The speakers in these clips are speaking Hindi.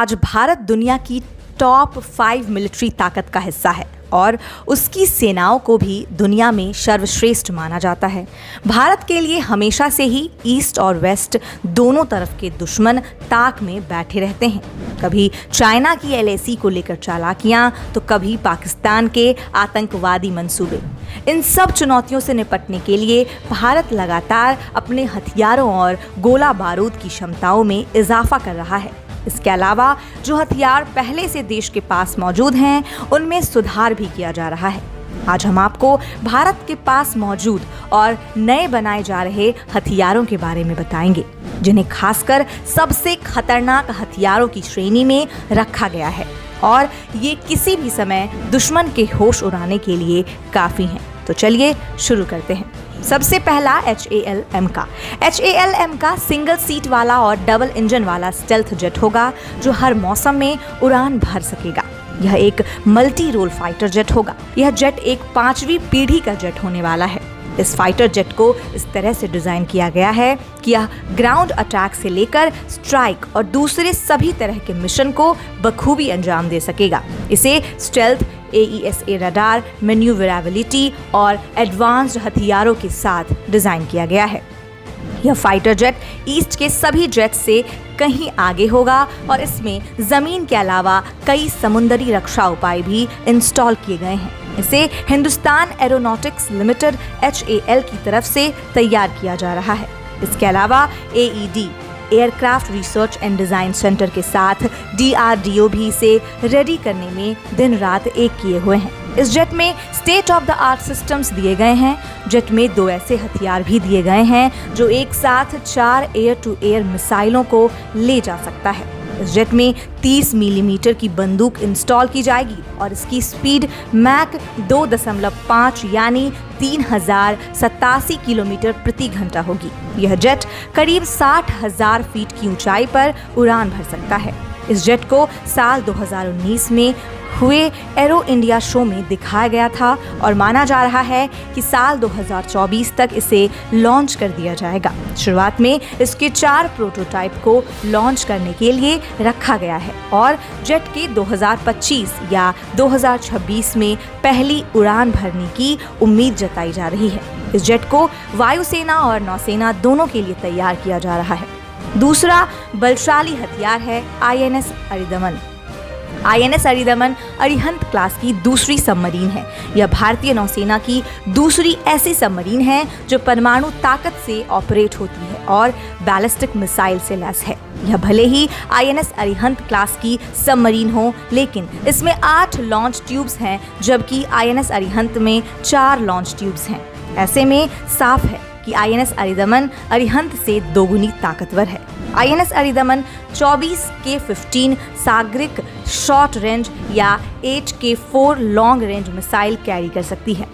आज भारत दुनिया की टॉप 5 मिलिट्री ताकत का हिस्सा है और उसकी सेनाओं को भी दुनिया में सर्वश्रेष्ठ माना जाता है। भारत के लिए हमेशा से ही ईस्ट और वेस्ट दोनों तरफ के दुश्मन ताक में बैठे रहते हैं। कभी चाइना की LAC को लेकर चालाकियां तो कभी पाकिस्तान के आतंकवादी मंसूबे। इन सब चुनौतियों से निपटने के लिए भारत लगातार अपने हथियारों और गोला बारूद की क्षमताओं में इजाफा कर रहा है। इसके अलावा जो हथियार पहले से देश के पास मौजूद हैं, उनमें सुधार भी किया जा रहा है। आज हम आपको भारत के पास मौजूद और नए बनाए जा रहे हथियारों के बारे में बताएंगे, जिन्हें खासकर सबसे खतरनाक हथियारों की श्रेणी में रखा गया है और ये किसी भी समय दुश्मन के होश उड़ाने के लिए काफी हैं। तो चलिए शुरू करते हैं। सबसे पहला HALM का सिंगल सीट वाला और डबल इंजन वाला स्टेल्थ जेट होगा, जो हर मौसम में उड़ान भर सकेगा। यह एक मल्टी रोल फाइटर जेट होगा। यह जेट एक 5वीं पीढ़ी का जेट होने वाला है। इस फाइटर जेट को इस तरह से डिजाइन किया गया है कि यह ग्राउंड अटैक से लेकर स्ट्राइक और दूसरे सभी तरह के मिशन को बखूबी अंजाम दे सकेगा। इसे स्टेल्थ, AESA रडार, मैन्यूवरेबिलिटी और एडवांस्ड हथियारों के साथ डिजाइन किया गया है। यह फाइटर जेट ईस्ट के सभी जेट से कहीं आगे होगा और इसमें जमीन के अलावा कई समुद्री रक्षा उपाय भी इंस्टॉल किए गए हैं। इसे हिंदुस्तान एरोनॉटिक्स लिमिटेड HAL की तरफ से तैयार किया जा रहा है। इसके अलावा AED aircraft research and design centre के साथ DRDO भी इसे रेडी करने में दिन रात एक किए हुए हैं। इस जेट में state of the art systems दिए गए हैं। जेट में 2 ऐसे हथियार भी दिए गए हैं जो एक साथ 4 एयर टू एयर मिसाइलों को ले जा सकता है। इस जेट में 30 मिलीमीटर की बंदूक इंस्टॉल की जाएगी और इसकी स्पीड मैक 2.5 यानी 3087 किलोमीटर प्रति घंटा होगी। यह जेट करीब 60,000 फीट की ऊंचाई पर उड़ान भर सकता है। इस जेट को साल 2019 में हुए एरो इंडिया शो में दिखाया गया था और माना जा रहा है कि साल 2024 तक इसे लॉन्च कर दिया जाएगा। शुरुआत में इसके 4 प्रोटोटाइप को लॉन्च करने के लिए रखा गया है और जेट के 2025 या 2026 में पहली उड़ान भरने की उम्मीद जताई जा रही है। इस जेट को वायुसेना और नौसेना दोनों के लिए तैयार किया जा रहा है। दूसरा बलशाली हथियार है INS अरिदमन अरिहंत क्लास की दूसरी सबमरीन है। यह भारतीय नौसेना की दूसरी ऐसी सबमरीन है जो परमाणु ताकत से ऑपरेट होती है और बैलिस्टिक मिसाइल से लैस है। यह भले ही INS अरिहंत क्लास की सबमरीन हो, लेकिन इसमें 8 लॉन्च ट्यूब्स हैं, जबकि INS अरिहंत में 4 लॉन्च ट्यूब्स हैं। ऐसे में साफ है कि INS अरिदमन अरिहंत से दोगुनी ताकतवर है। INS Aridhaman 24K-15 Sagarika short range या 8K-4 long range missile carry कर सकती है।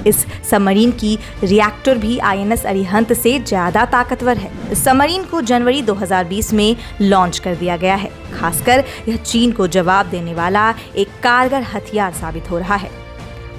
इस सबमरीन की रिएक्टर भी INS अरिहंत से ज़्यादा ताकतवर है। इस सबमरीन को जनवरी 2020 में लॉन्च कर दिया गया है। खासकर यह चीन को जवाब देने वाला एक कारगर हथियार साबित हो रहा है।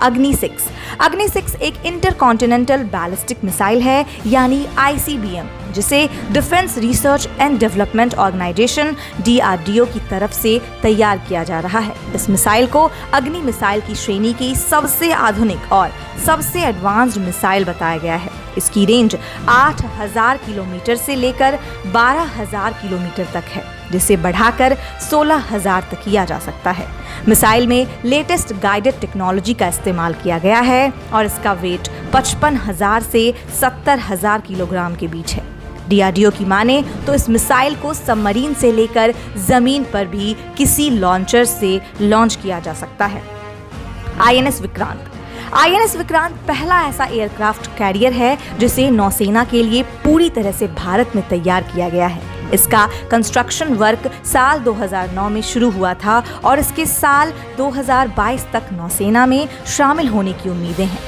अग्नि 6 एक इंटरकॉन्टिनेंटल बैलिस्टिक मिसाइल है, यानी ICBM, जिसे defence research and development organisation DRDO की तरफ से तैयार किया जा रहा है। इस मिसाइल को अग्नि मिसाइल की श्रेणी की सबसे आधुनिक और सबसे एडवांस्ड मिसाइल बताया गया है। इसकी रेंज 8,000 किलोमीटर से लेकर 12,000 किलोमीटर तक है, जिसे बढ़ाकर 16,000 तक किया जा सकता है। मिसाइल में लेटेस्ट गाइडेड टेक्नोलॉजी का इस्तेमाल किया गया है और इसका वेट 55,000 से 70,000 किलोग्राम के बीच है। DRDO की माने तो इस मिसाइल को सबमरीन से लेकर जमीन पर भी किसी लॉन्चर से लॉन्च किया जा सकता है। INS विक्रांत पहला ऐसा एयरक्राफ्ट कैरियर है जिसे नौसेना के लिए पूरी तरह से भारत में तैयार किया गया है। इसका कंस्ट्रक्शन वर्क साल 2009 में शुरू हुआ था और इसके साल 2022 तक नौसेना में शामिल होने की उम्मीदें हैं।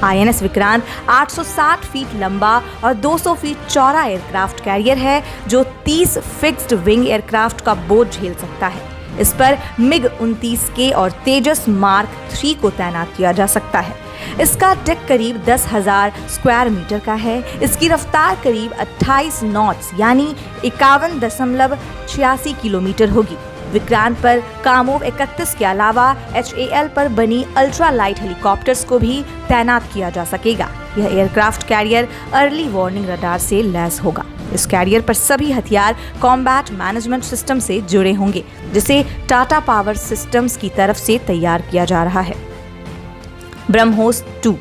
INS विक्रांत 860 फीट लंबा और 200 फीट चौड़ा एयरक्राफ्ट कैरियर है, जो 30 फिक्स्ड विंग एयरक्राफ्ट का बोझ झेल सकता है। इस पर MiG-29K और तेजस मार्क 3 को तैनात किया जा सकता है। इसका डेक करीब 10,000 स्क्वायर मीटर का है। इसकी रफ्तार करीब 28 नॉट्स यानी 51.86 किलोमीटर होगी। विक्रांत पर कामोव 31 के अलावा HAL पर बनी अल्ट्रा लाइट हेलीकॉप्टर्स को भी तैनात किया जा सकेगा। यह aircraft carrier early warning radar से लैस होगा। इस कैरियर पर सभी हथियार कॉम्बैट मैनेजमेंट सिस्टम से जुड़े होंगे, जिसे टाटा पावर सिस्टम्स की तरफ से तैयार किया जा रहा है। ब्रह्मोस 2।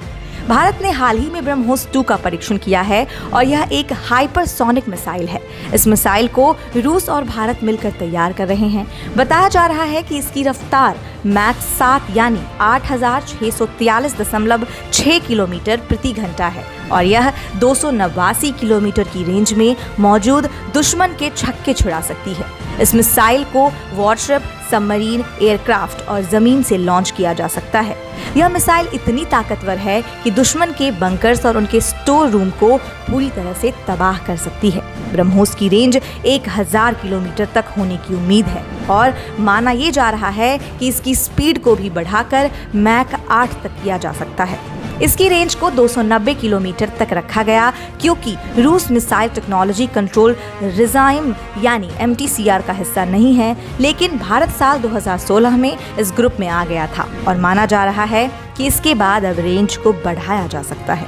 भारत ने हाल ही में ब्रह्मोस 2 का परीक्षण किया है और यह एक हाइपरसोनिक मिसाइल है। इस मिसाइल को रूस और भारत मिलकर तैयार कर रहे हैं। बताया जा रहा है कि इसकी रफ्तार मैक 7 यानी 8643.6 किलोमीटर प्रति घंटा है और यह 289 किलोमीटर की रेंज में मौजूद दुश्मन के छक्के छुड़ा सकती है। इस मिसाइल को वॉरशिप, सबमरीन, एयरक्राफ्ट और जमीन से लॉन्च किया जा सकता है। यह मिसाइल इतनी ताकतवर है कि दुश्मन के बंकर्स और उनके स्टोर रूम को पूरी तरह से तबाह कर सकती है। ब्रह्मोस की रेंज 1000 किलोमीटर तक होने की उम्मीद है और माना यह जा रहा है कि इसकी स्पीड को भी बढ़ाकर मैक 8 तक किया जा सकता है। इसकी रेंज को 290 किलोमीटर तक रखा गया क्योंकि रूस मिसाइल टेक्नोलॉजी कंट्रोल रिजाइम यानी MTCR का हिस्सा नहीं है, लेकिन भारत साल 2016 में इस ग्रुप में आ गया था और माना जा रहा है कि इसके बाद अब रेंज को बढ़ाया जा सकता है।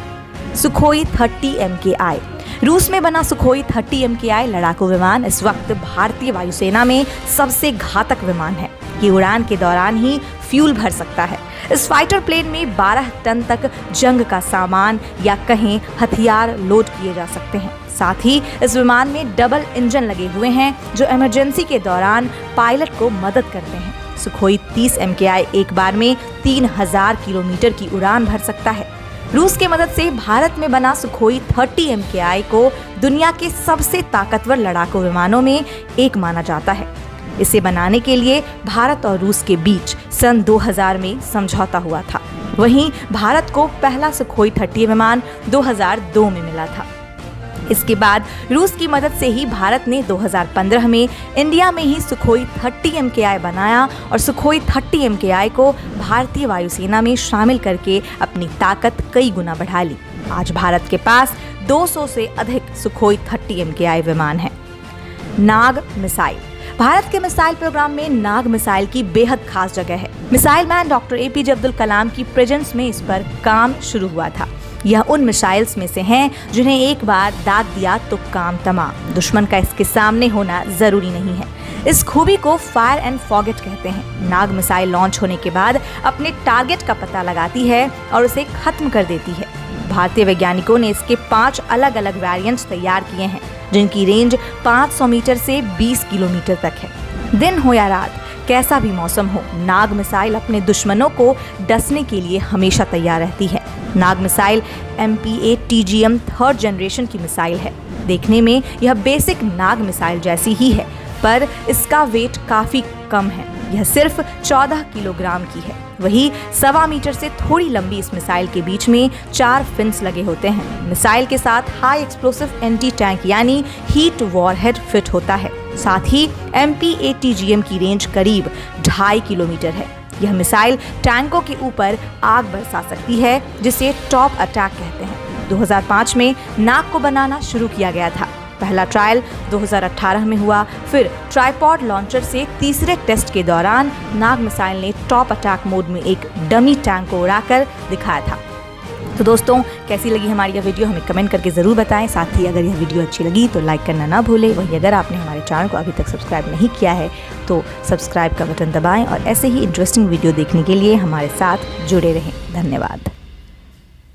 Sukhoi 30 MKI। रूस में बना सुखोई 30 MKI लड़ाकू विमान इस वक्त भारतीय वायुसेना में सबसे घातक विमान है। ये उड़ान के दौरान ही फ्यूल भर सकता है। इस फाइटर प्लेन में 12 टन तक जंग का सामान या कहें हथियार लोड किए जा सकते हैं। साथ ही इस विमान में डबल इंजन लगे हुए हैं जो इमरजेंसी के दौरान पायलट को मदद करते हैं। सुखोई 30 MKI एक बार में 3000 किलोमीटर की उड़ान भर सकता है। रूस की मदद से भारत में बना सुखोई 30 MKI को दुनिया के सबसे ताकतवर लड़ाकू विमानों में एक माना जाता है। इसे बनाने के लिए भारत और रूस के बीच सन 2000 में समझौता हुआ था। वहीं भारत को पहला सुखोई 30 विमान 2002 में मिला था। इसके बाद रूस की मदद से ही भारत ने 2015 में इंडिया में ही सुखोई 30 MKI बनाया और सुखोई 30 MKI को भारतीय वायुसेना में शामिल करके अपनी ताकत कई गुना बढ़ा ली। आज भारत के पास 200 से अधिक सुखोई 30 MKI विमान हैं। नाग मिसाइल। भारत के मिसाइल प्रोग्राम में नाग मिसाइल की बेहद खास जगह है। Missile man doctor APJ Abdul Kalam की प्रेजेंस में इस पर काम शुरू हुआ था। यह उन मिसाइल्स में से हैं जिन्हें एक बार दाग दिया तो काम तमाम। दुश्मन का इसके सामने होना जरूरी नहीं है। इस खूबी को फायर एंड फॉरगेट कहते हैं। नाग मिसाइल लॉन्च होने के बाद अपने टारगेट का पता लगाती है और उसे खत्म कर देती है। भारतीय वैज्ञानिकों ने इसके 5 अलग अलग वेरिएंट्स तैयार किए हैं जिनकी रेंज 500 मीटर से 20 किलोमीटर तक है। दिन हो या रात, कैसा भी मौसम हो, नाग मिसाइल अपने दुश्मनों को डसने के लिए हमेशा तैयार रहती है। नाग मिसाइल MPA-TGM 3rd जनरेशन की मिसाइल है। देखने में यह बेसिक नाग मिसाइल जैसी ही है, पर इसका वेट काफी कम है। यह सिर्फ 14 किलोग्राम की है। वही 1.25 मीटर से थोड़ी लंबी इस मिसाइल के बीच में 4 फिन्स लगे होते हैं। मिसाइल के साथ हाई एक्सप्लोसिव एंटी टैंक यानी हीट वॉरहेड फिट होता है। साथ ही MPA-TGM की रेंज करीब 2.5 किलोमीटर है। यह मिसाइल टैंकों के ऊपर आग बरसा सकती है, जिसे टॉप अटैक कहते हैं। 2005 में नाग को बनाना शुरू किया गया था। पहला ट्रायल 2018 में हुआ। फिर ट्राइपॉड लॉन्चर से तीसरे टेस्ट के दौरान नाग मिसाइल ने टॉप अटैक मोड में एक डमी टैंक को उड़ाकर दिखाया था। तो दोस्तों, कैसी लगी हमारी यह वीडियो हमें कमेंट करके ज़रूर बताएं। साथ ही अगर यह वीडियो अच्छी लगी तो लाइक करना ना भूलें। वहीं अगर आपने हमारे चैनल को अभी तक सब्सक्राइब नहीं किया है तो सब्सक्राइब का बटन दबाएं और ऐसे ही इंटरेस्टिंग वीडियो देखने के लिए हमारे साथ जुड़े रहें। धन्यवाद।